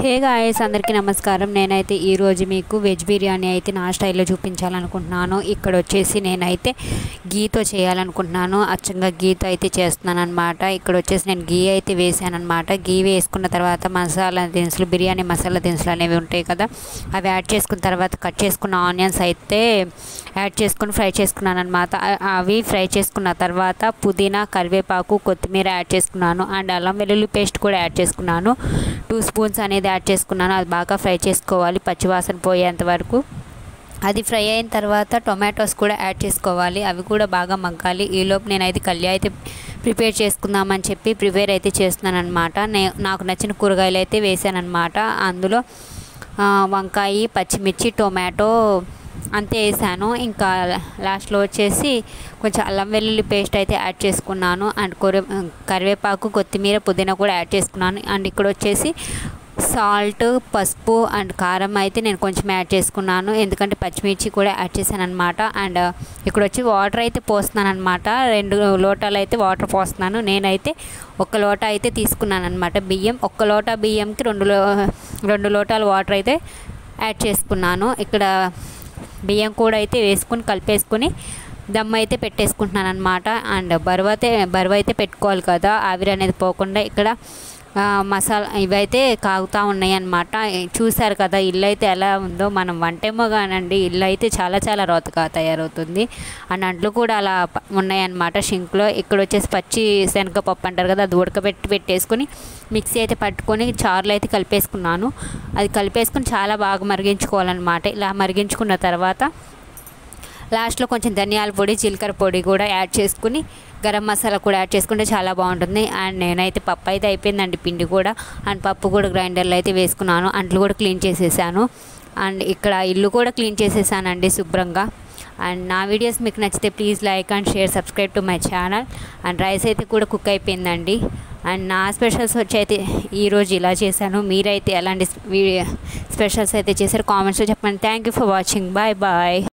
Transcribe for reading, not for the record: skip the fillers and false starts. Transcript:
Hey guys, అందరికీ నమస్కారం. నేనైతే ఈరోజు మీకు వెజ్ బిర్యానీ అయితే నా స్టైల్లో చూపించాలనుకుంటున్నాను. ఇక్కడ వచ్చేసి నేనైతే గీతో చేయాలనుకుంటున్నాను. అచ్చంగా గీతో అయితే చేస్తున్నాను అనమాట. ఇక్కడ వచ్చేసి నేను గీ అయితే వేసాను అనమాట. గీ వేసుకున్న తర్వాత మసాలా దినుసులు, బిర్యానీ మసాలా దినుసులు అనేవి ఉంటాయి కదా, అవి యాడ్ చేసుకున్న తర్వాత కట్ చేసుకున్న ఆనియన్స్ అయితే యాడ్ చేసుకుని ఫ్రై చేసుకున్నాను అనమాట. అవి ఫ్రై చేసుకున్న తర్వాత పుదీనా, కరివేపాకు, కొత్తిమీర యాడ్ చేసుకున్నాను. అండ్ అల్లం వెల్లుల్లి పేస్ట్ కూడా యాడ్ చేసుకున్నాను. 2 స్పూన్స్ అనేది యాడ్ చేసుకున్నాను. అది బాగా ఫ్రై చేసుకోవాలి, పచ్చివాసన పోయేంత వరకు. అది ఫ్రై అయిన తర్వాత టొమాటోస్ కూడా యాడ్ చేసుకోవాలి, అవి కూడా బాగా మగ్గాలి. ఈలోపు నేనైతే కల్య అయితే ప్రిపేర్ చేసుకుందామని చెప్పి ప్రిపేర్ అయితే చేస్తున్నాను అనమాట. నాకు నచ్చిన కూరగాయలు అయితే వేసాను అనమాట. అందులో వంకాయ, పచ్చిమిర్చి, టొమాటో అంతే వేసాను. ఇంకా లాస్ట్లో వచ్చేసి కొంచెం అల్లం వెల్లుల్లి పేస్ట్ అయితే యాడ్ చేసుకున్నాను. అండ్ కరివేపాకు, కొత్తిమీర, పుదీనా కూడా యాడ్ చేసుకున్నాను. అండ్ ఇక్కడ వచ్చేసి సాల్ట్, పసుపు అండ్ కారం అయితే నేను కొంచెం యాడ్ చేసుకున్నాను, ఎందుకంటే పచ్చిమిర్చి కూడా యాడ్ చేశాను అనమాట. అండ్ ఇక్కడ వచ్చి వాటర్ అయితే పోస్తున్నాను అనమాట. 2 లోటాలు అయితే వాటర్ పోస్తున్నాను. నేనైతే 1 లోటా అయితే తీసుకున్నాను అనమాట బియ్యం. 1 లోటా బియ్యంకి 2 లోటాలు వాటర్ అయితే యాడ్ చేసుకున్నాను. ఇక్కడ బియ్యం కూడా అయితే వేసుకుని కలిపేసుకుని దమ్ అయితే పెట్టేసుకుంటున్నాను అనమాట. అండ్ బరువు అయితే పెట్టుకోవాలి కదా, ఆవిరి అనేది పోకుండా. ఇక్కడ మసాలా ఇవైతే కాగుతూ ఉన్నాయి అన్నమాట. చూసారు కదా ఇల్లు అయితే ఎలా ఉందో. మనం వంటేమో కానండి, ఇల్లు అయితే చాలా చాలా రోతగా తయారవుతుంది. అండ్ అంట్లు కూడా అలా ఉన్నాయన్నమాట షింక్లో. ఇక్కడ వచ్చేసి పచ్చి శనగపప్పు అంటారు కదా, అది పెట్టేసుకుని మిక్సీ అయితే పట్టుకొని చారులో అయితే కలిపేసుకున్నాను. అది కలిపేసుకుని చాలా బాగా మరిగించుకోవాలన్నమాట. ఇలా మరిగించుకున్న తర్వాత లాస్ట్లో కొంచెం ధనియాల పొడి, జీలకర్ర పొడి కూడా యాడ్ చేసుకుని గరం మసాలా కూడా యాడ్ చేసుకుంటే చాలా బాగుంటుంది. అండ్ నేనైతే పప్పు అయితే అయిపోయిందండి, పిండి కూడా. అండ్ పప్పు కూడా గ్రైండర్లో అయితే వేసుకున్నాను. అంట్లు కూడా క్లీన్ చేసేసాను. అండ్ ఇక్కడ ఇల్లు కూడా క్లీన్ చేసేసానండి శుభ్రంగా. అండ్ నా వీడియోస్ మీకు నచ్చితే please like and share, subscribe to my channel. And rice అయితే కూడా కుక్ అయిపోయిందండి. అండ్ నా స్పెషల్స్ వచ్చి అయితే ఈరోజు ఇలా చేశాను. మీరైతే ఎలాంటి స్పెషల్స్ అయితే చేశారు కామెంట్స్లో చెప్పండి. Thank you for watching. Bye bye.